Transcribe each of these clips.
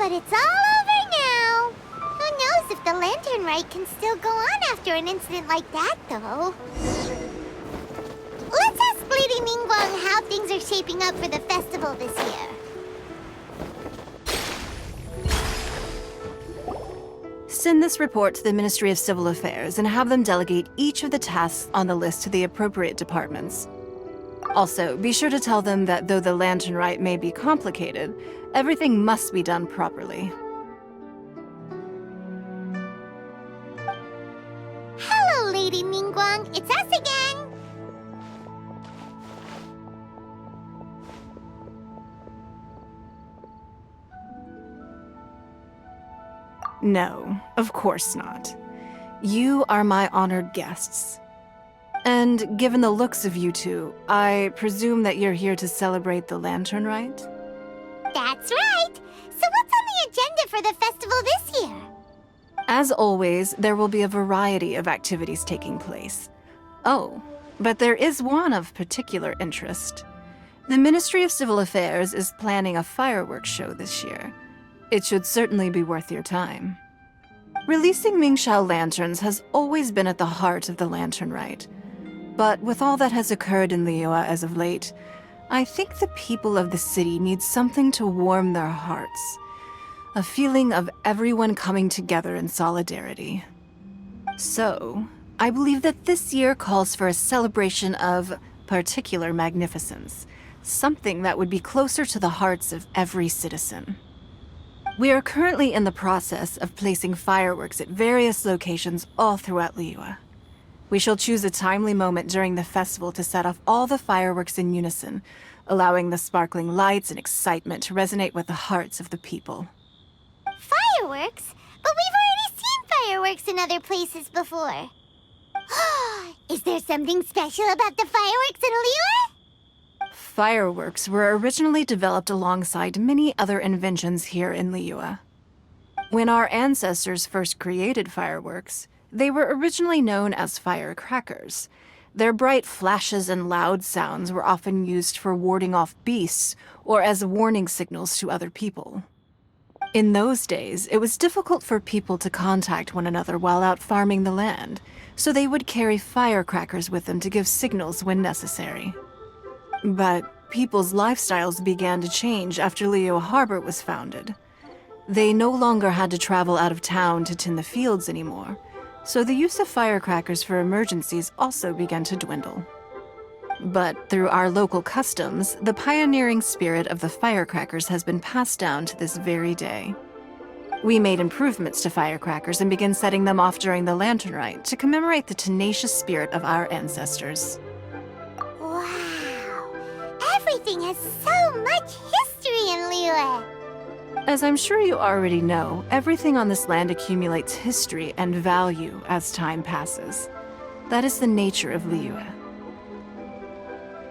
But it's all over now. Who knows if the lantern rite can still go on after an incident like that, though. Let's ask Lady Ningguang how things are shaping up for the festival this year. Send this report to the Ministry of Civil Affairs and have them delegate each of the tasks on the list to the appropriate departments. Also, be sure to tell them that though the lantern rite may be complicated, everything must be done properly. Hello, Lady Ningguang. It's us again. No, of course not. You are my honored guests. And given the looks of you two, I presume that you're here to celebrate the lantern rite? That's right. So what's on the agenda for the festival this year? As always, there will be a variety of activities taking place. Oh, but there is one of particular interest. The Ministry of Civil Affairs is planning a fireworks show this year. It should certainly be worth your time. Releasing Mingxiao lanterns has always been at the heart of the lantern rite. But with all that has occurred in Liyue as of late, I think the people of the city need something to warm their hearts. A feeling of everyone coming together in solidarity. So, I believe that this year calls for a celebration of particular magnificence. Something that would be closer to the hearts of every citizen. We are currently in the process of placing fireworks at various locations all throughout Liyue. We shall choose a timely moment during the festival to set off all the fireworks in unison, allowing the sparkling lights and excitement to resonate with the hearts of the people. Fireworks? But we've already seen fireworks in other places before. Is there something special about the fireworks in Liyue? Fireworks were originally developed alongside many other inventions here in Liyue. When our ancestors first created fireworks, they were originally known as firecrackers. Their bright flashes and loud sounds were often used for warding off beasts or as warning signals to other people. In those days, it was difficult for people to contact one another while out farming the land, so they would carry firecrackers with them to give signals when necessary. But people's lifestyles began to change after Liyue Harbor was founded. They no longer had to travel out of town to tend the fields anymore, so the use of firecrackers for emergencies also began to dwindle. But through our local customs, the pioneering spirit of the firecrackers has been passed down to this very day. We made improvements to firecrackers and began setting them off during the lantern rite to commemorate the tenacious spirit of our ancestors. Wow! Everything has so much history in Liyue! As I'm sure you already know, everything on this land accumulates history and value as time passes. That is the nature of Liyue.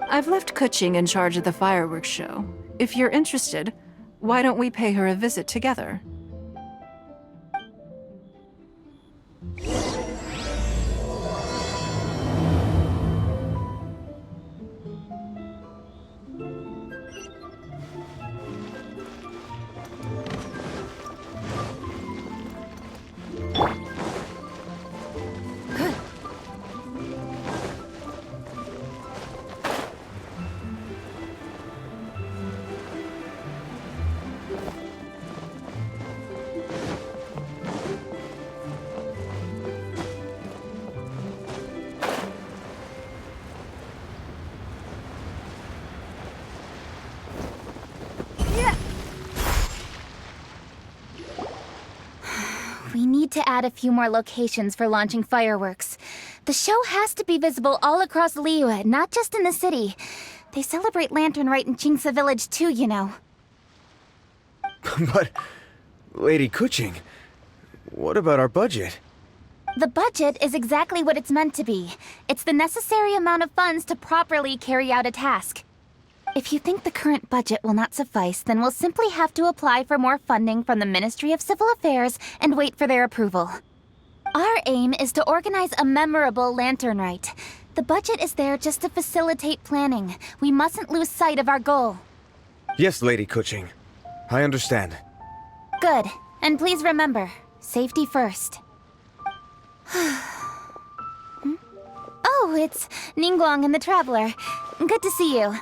I've left Kuching in charge of the fireworks show. If you're interested, why don't we pay her a visit together? We need to add a few more locations for launching fireworks. The show has to be visible all across Liyue, not just in the city. They celebrate Lantern Rite in Jingsa Village too, you know. But, Lady Kuching, what about our budget? The budget is exactly what it's meant to be. It's the necessary amount of funds to properly carry out a task. If you think the current budget will not suffice, then we'll simply have to apply for more funding from the Ministry of Civil Affairs and wait for their approval. Our aim is to organize a memorable lantern rite. The budget is there just to facilitate planning. We mustn't lose sight of our goal. Yes, Lady Kuching. I understand. Good. And please remember, safety first. Oh, it's Ningguang and the Traveler. Good to see you.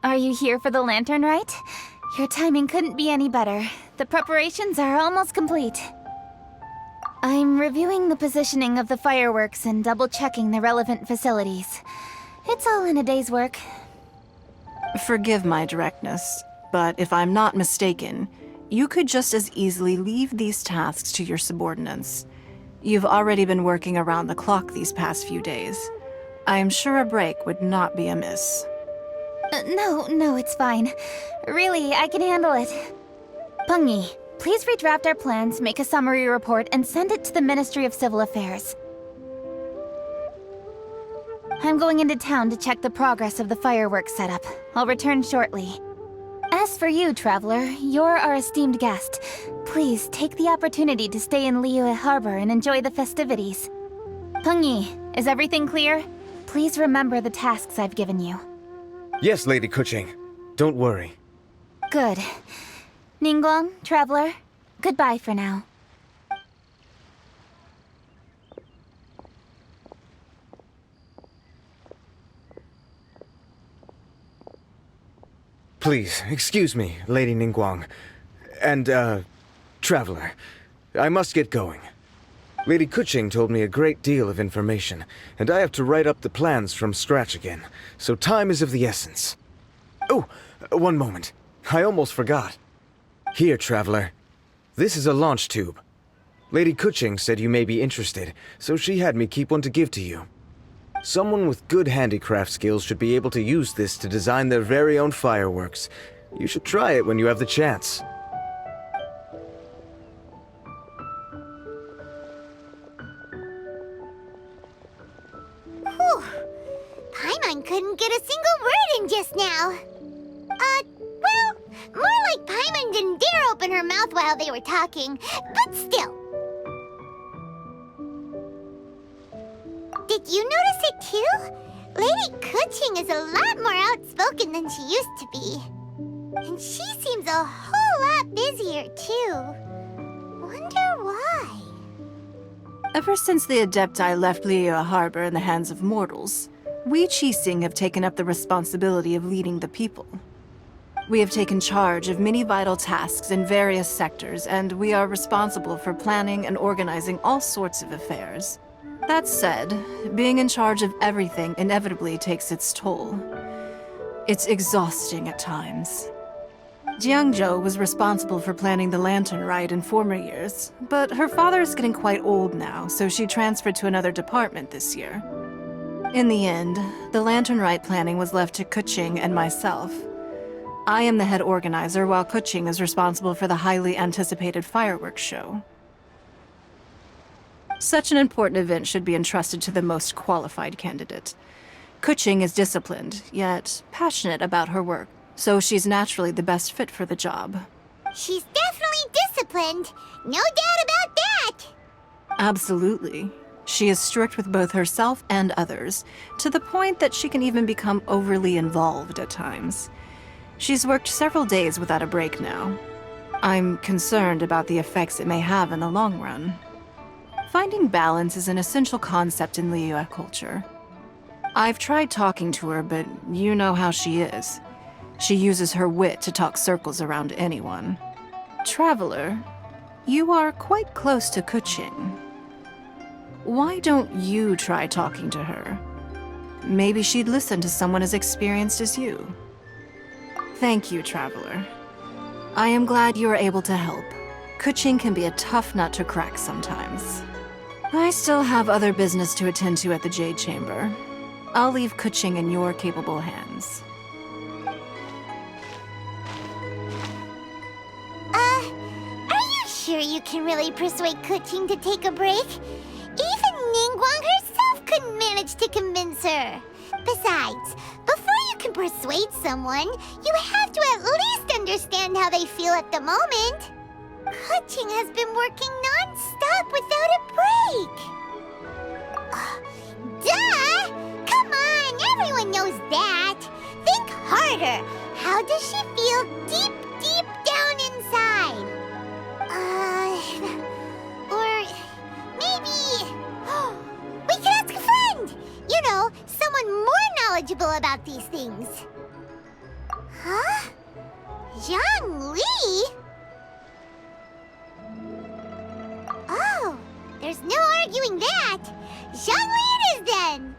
Are you here for the lantern rite? Your timing couldn't be any better. The preparations are almost complete. I'm reviewing the positioning of the fireworks and double-checking the relevant facilities. It's all in a day's work. Forgive my directness, but if I'm not mistaken, you could just as easily leave these tasks to your subordinates. You've already been working around the clock these past few days. I am sure a break would not be amiss. No, it's fine. Really, I can handle it. Pengyi, please redraft our plans, make a summary report, and send it to the Ministry of Civil Affairs. I'm going into town to check the progress of the fireworks setup. I'll return shortly. As for you, Traveler, you're our esteemed guest. Please take the opportunity to stay in Liyue Harbor and enjoy the festivities. Pengyi, is everything clear? Please remember the tasks I've given you. Yes, Lady Kuching. Don't worry. Good. Ningguang, Traveler, goodbye for now. Please, excuse me, Lady Ningguang. And, Traveler. I must get going. Lady Kuching told me a great deal of information, and I have to write up the plans from scratch again, so time is of the essence. Oh, one moment. I almost forgot. Here, Traveler. This is a launch tube. Lady Kuching said you may be interested, so she had me keep one to give to you. Someone with good handicraft skills should be able to use this to design their very own fireworks. You should try it when you have the chance. Whew. Paimon couldn't get a single word in just now. Well, more like Paimon didn't dare open her mouth while they were talking, but still. Did you notice it too? Lady Kuching is a lot more outspoken than she used to be. And she seems a whole lot busier too. Wonder why? Ever since the Adepti left Liyue Harbor in the hands of mortals, we Qixing have taken up the responsibility of leading the people. We have taken charge of many vital tasks in various sectors, and we are responsible for planning and organizing all sorts of affairs. That said, being in charge of everything inevitably takes its toll. It's exhausting at times. Jiangzhou was responsible for planning the lantern rite in former years, but her father is getting quite old now, so she transferred to another department this year. In the end, the lantern rite planning was left to Kuching and myself. I am the head organizer, while Kuching is responsible for the highly anticipated fireworks show. Such an important event should be entrusted to the most qualified candidate. Kuching is disciplined, yet passionate about her work, so she's naturally the best fit for the job. She's definitely disciplined. No doubt about that. Absolutely. She is strict with both herself and others, to the point that she can even become overly involved at times. She's worked several days without a break now. I'm concerned about the effects it may have in the long run. Finding balance is an essential concept in Liyue culture. I've tried talking to her, but you know how she is. She uses her wit to talk circles around anyone. Traveler, you are quite close to Kuching. Why don't you try talking to her? Maybe she'd listen to someone as experienced as you. Thank you, Traveler. I am glad you are able to help. Kuching can be a tough nut to crack sometimes. I still have other business to attend to at the Jade Chamber. I'll leave Kuching in your capable hands. Are you sure you can really persuade Kuching to take a break? Even Ningguang herself couldn't manage to convince her. Besides, before you can persuade someone, you have to at least understand how they feel at the moment. Kuching has been working non-stop without a break. Duh! Come on, everyone knows that. Think harder. How does she feel deep, deep down inside? Or maybe... we could ask a friend! You know, someone more knowledgeable about these things. Huh? Zhang Li? Oh, there's no arguing that. Zhang Li it is then.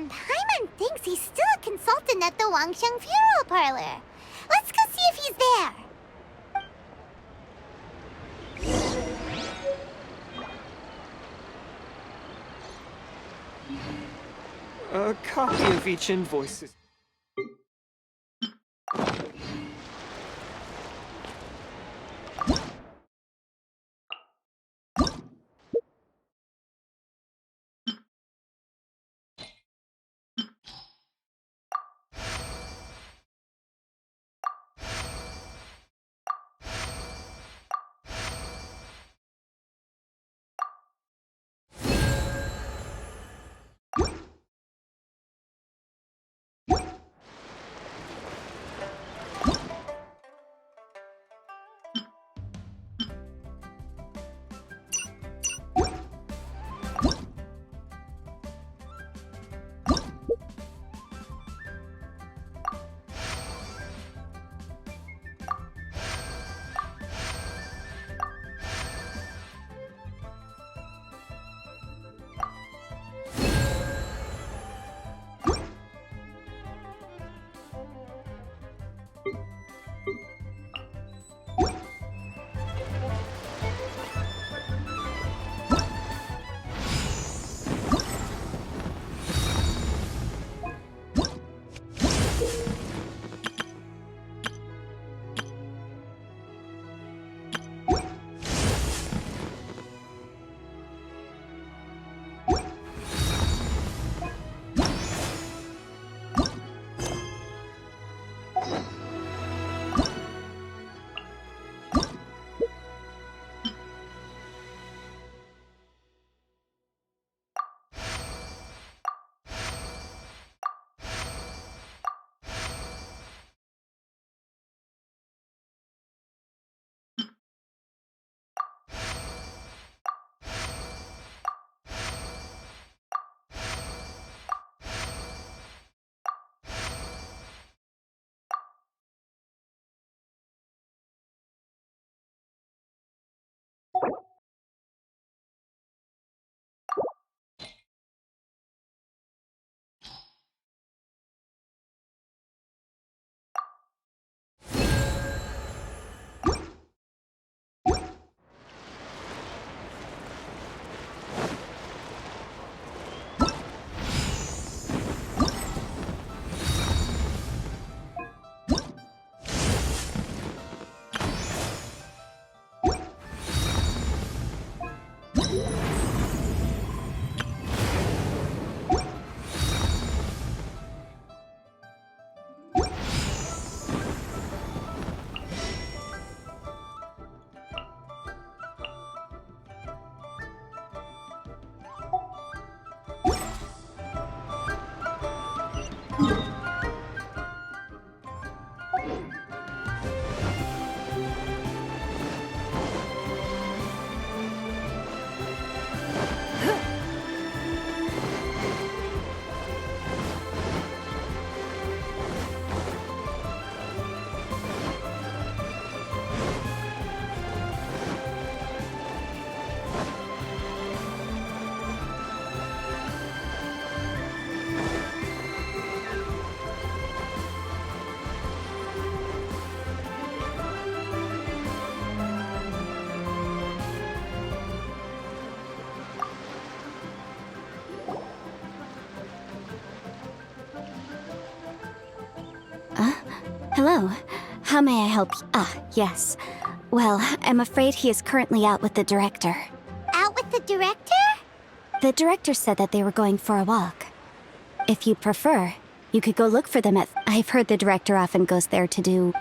Paimon thinks he's still a consultant at the Wangsheng Funeral Parlor. Let's go see if he's there. A copy of each invoice is... Hello. How may I help you? Ah, yes. Well, I'm afraid he is currently out with the director. Out with the director? The director said that they were going for a walk. If you'd prefer, you could go look for them at... I've heard the director often goes there to do...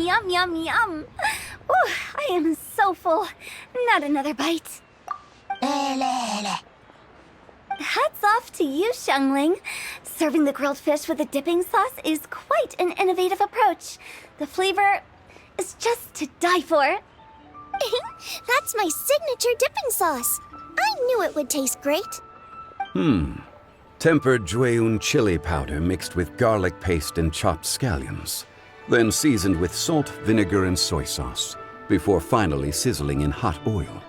Yum, yum, yum. Ooh, I am so full. Not another bite. Hats off to you, Xiangling. Serving the grilled fish with a dipping sauce is quite an innovative approach. The flavor is just to die for. That's my signature dipping sauce. I knew it would taste great. Tempered Jueyun chili powder mixed with garlic paste and chopped scallions, then seasoned with salt, vinegar, and soy sauce, before finally sizzling in hot oil.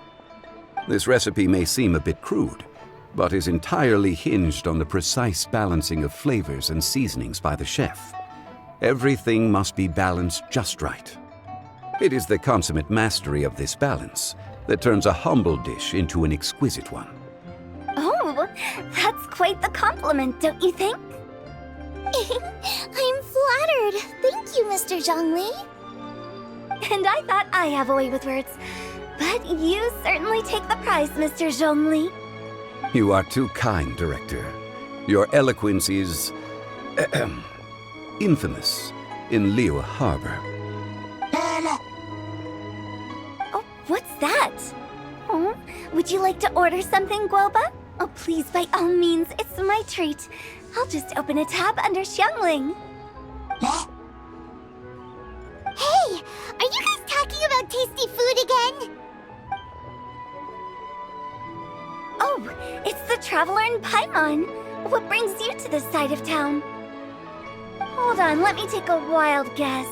This recipe may seem a bit crude, but is entirely hinged on the precise balancing of flavors and seasonings by the chef. Everything must be balanced just right. It is the consummate mastery of this balance that turns a humble dish into an exquisite one. Oh, that's quite the compliment, don't you think? I'm flattered. Thank you, Mr. Zhongli. And I thought I have a way with words. But you certainly take the prize, Mr. Zhongli. You are too kind, Director. Your eloquence is infamous in Liyue Harbor. Oh, what's that? Oh, would you like to order something, Guoba? Oh, please, by all means, it's my treat. I'll just open a tab under Xiangling. Hey, are you guys talking about tasty food again? Oh, it's the Traveler in Paimon. What brings you to this side of town? Hold on, let me take a wild guess.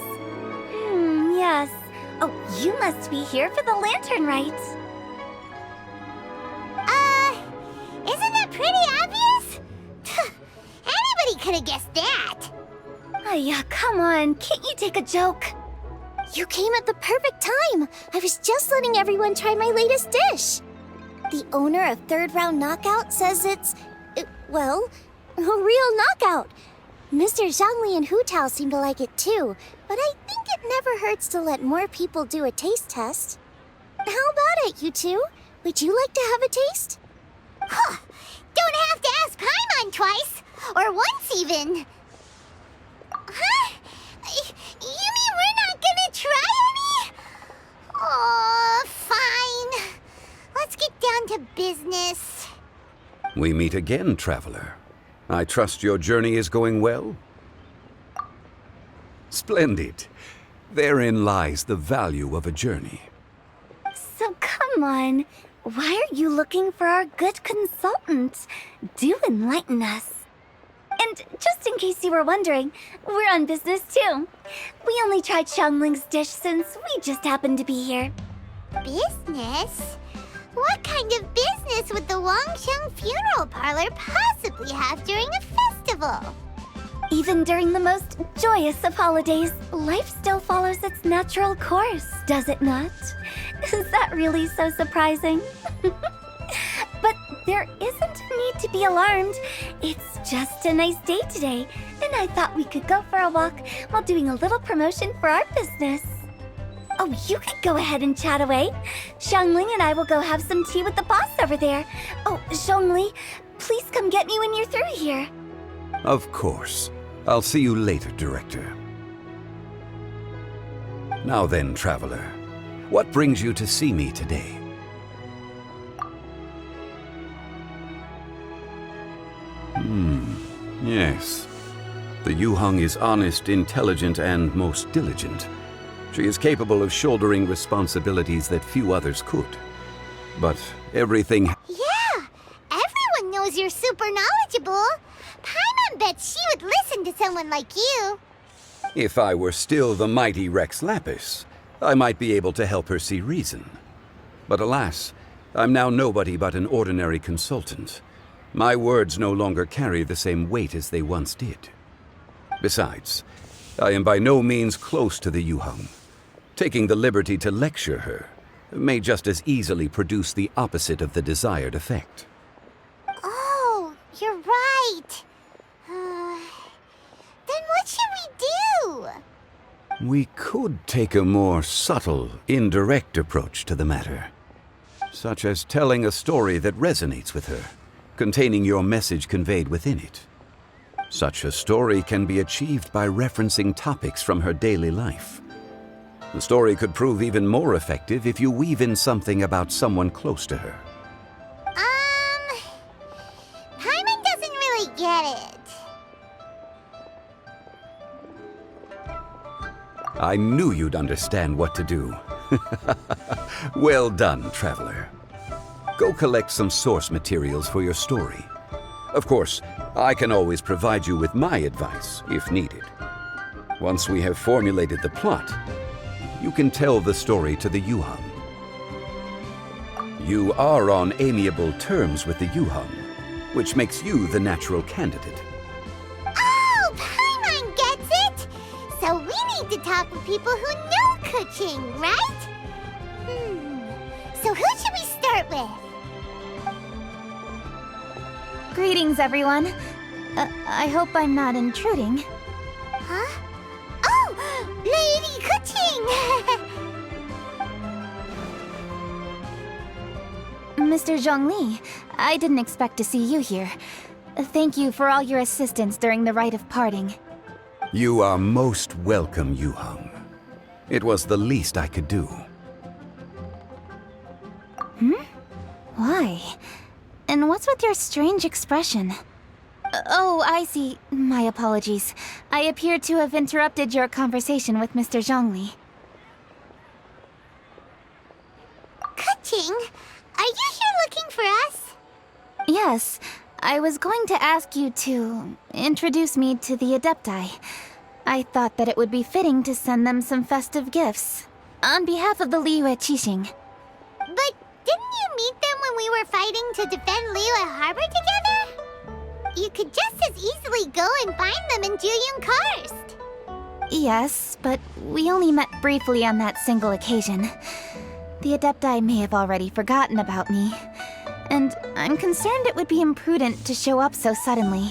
Yes. Oh, you must be here for the lantern rite. Isn't that pretty obvious? Anybody could have guessed that. Yeah, come on, can't you take a joke? You came at the perfect time. I was just letting everyone try my latest dish. The owner of Third Round Knockout says it's, well, a real knockout. Mr. Zhongli and Hu Tao seem to like it too, but I think it never hurts to let more people do a taste test. How about it, you two? Would you like to have a taste? Huh! Don't have to ask Paimon twice, or once even. Huh? You mean we're not gonna try any? Oh, fine. Let's get down to business. We meet again, Traveler. I trust your journey is going well? Splendid. Therein lies the value of a journey. So come on, why are you looking for our good consultant? Do enlighten us. And just in case you were wondering, we're on business too. We only tried Xiangling's dish since we just happened to be here. Business? What kind of business would the Wangsheng Funeral Parlor possibly have during a festival? Even during the most joyous of holidays, life still follows its natural course, does it not? Is that really so surprising? But there isn't a need to be alarmed. It's just a nice day today, and I thought we could go for a walk while doing a little promotion for our business. Oh, you can go ahead and chat away. Xiangling and I will go have some tea with the boss over there. Oh, Zhongli, please come get me when you're through here. Of course. I'll see you later, Director. Now then, Traveler, what brings you to see me today? Yes. The Yuheng is honest, intelligent, and most diligent. She is capable of shouldering responsibilities that few others could. But everything... Yeah, everyone knows you're super knowledgeable. Paimon bets she would listen to someone like you. If I were still the mighty Rex Lapis, I might be able to help her see reason. But alas, I'm now nobody but an ordinary consultant. My words no longer carry the same weight as they once did. Besides, I am by no means close to the Yuheng. Taking the liberty to lecture her may just as easily produce the opposite of the desired effect. Oh, you're right. Then what should we do? We could take a more subtle, indirect approach to the matter, such as telling a story that resonates with her, containing your message conveyed within it. Such a story can be achieved by referencing topics from her daily life. The story could prove even more effective if you weave in something about someone close to her. Paimon doesn't really get it. I knew you'd understand what to do. Well done, Traveler. Go collect some source materials for your story. Of course, I can always provide you with my advice, if needed. Once we have formulated the plot, you can tell the story to the Yuhang. You are on amiable terms with the Yuhang, which makes you the natural candidate. Oh, Paimon gets it! So we need to talk with people who know Kuching, right? So who should we start with? Greetings, everyone. I hope I'm not intruding. Huh? Oh! Lady Kuching! Mr. Zhongli, I didn't expect to see you here. Thank you for all your assistance during the rite of parting. You are most welcome, Yuhang. It was the least I could do. Why? And what's with your strange expression? Oh, I see. My apologies. I appear to have interrupted your conversation with Mr. Zhongli. Kuching, are you here looking for us? Yes, I was going to ask you to introduce me to the Adepti. I thought that it would be fitting to send them some festive gifts. On behalf of the Liyue Qixing. But didn't you meet them when we were fighting to defend Liyue Harbor together? You could just as easily go and find them in Juyun Karst. Yes, but we only met briefly on that single occasion. The Adepti may have already forgotten about me, and I'm concerned it would be imprudent to show up so suddenly.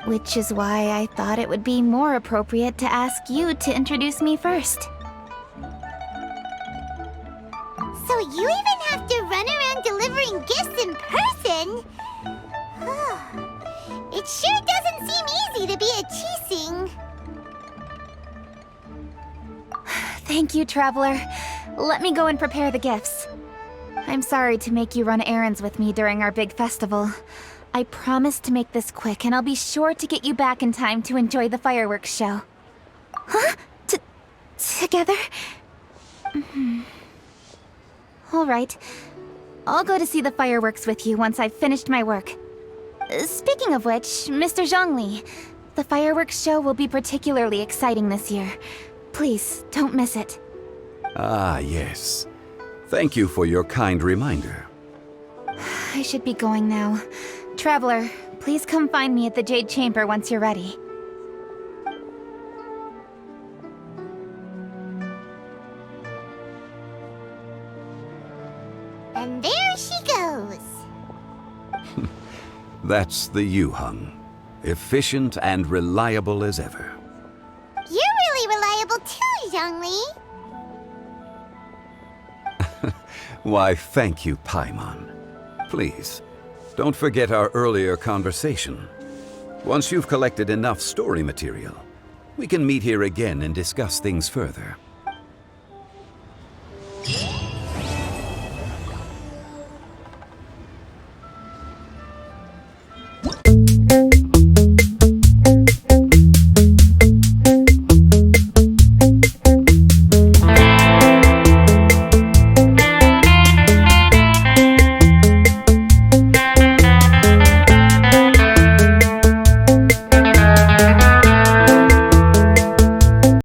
Which is why I thought it would be more appropriate to ask you to introduce me first. So you even have to run around delivering gifts in person? It sure doesn't seem easy to be a Qixing. Thank you, Traveler. Let me go and prepare the gifts. I'm sorry to make you run errands with me during our big festival. I promise to make this quick, and I'll be sure to get you back in time to enjoy the fireworks show. Huh? Together? All right. I'll go to see the fireworks with you once I've finished my work. Speaking of which, Mr. Zhongli, the fireworks show will be particularly exciting this year. Please, don't miss it. Ah, yes. Thank you for your kind reminder. I should be going now. Traveler, please come find me at the Jade Chamber once you're ready. And there she goes. That's the Yuhang. Efficient and reliable as ever. You're really reliable too, Zhongli. Why, thank you, Paimon. Please, don't forget our earlier conversation. Once you've collected enough story material, we can meet here again and discuss things further.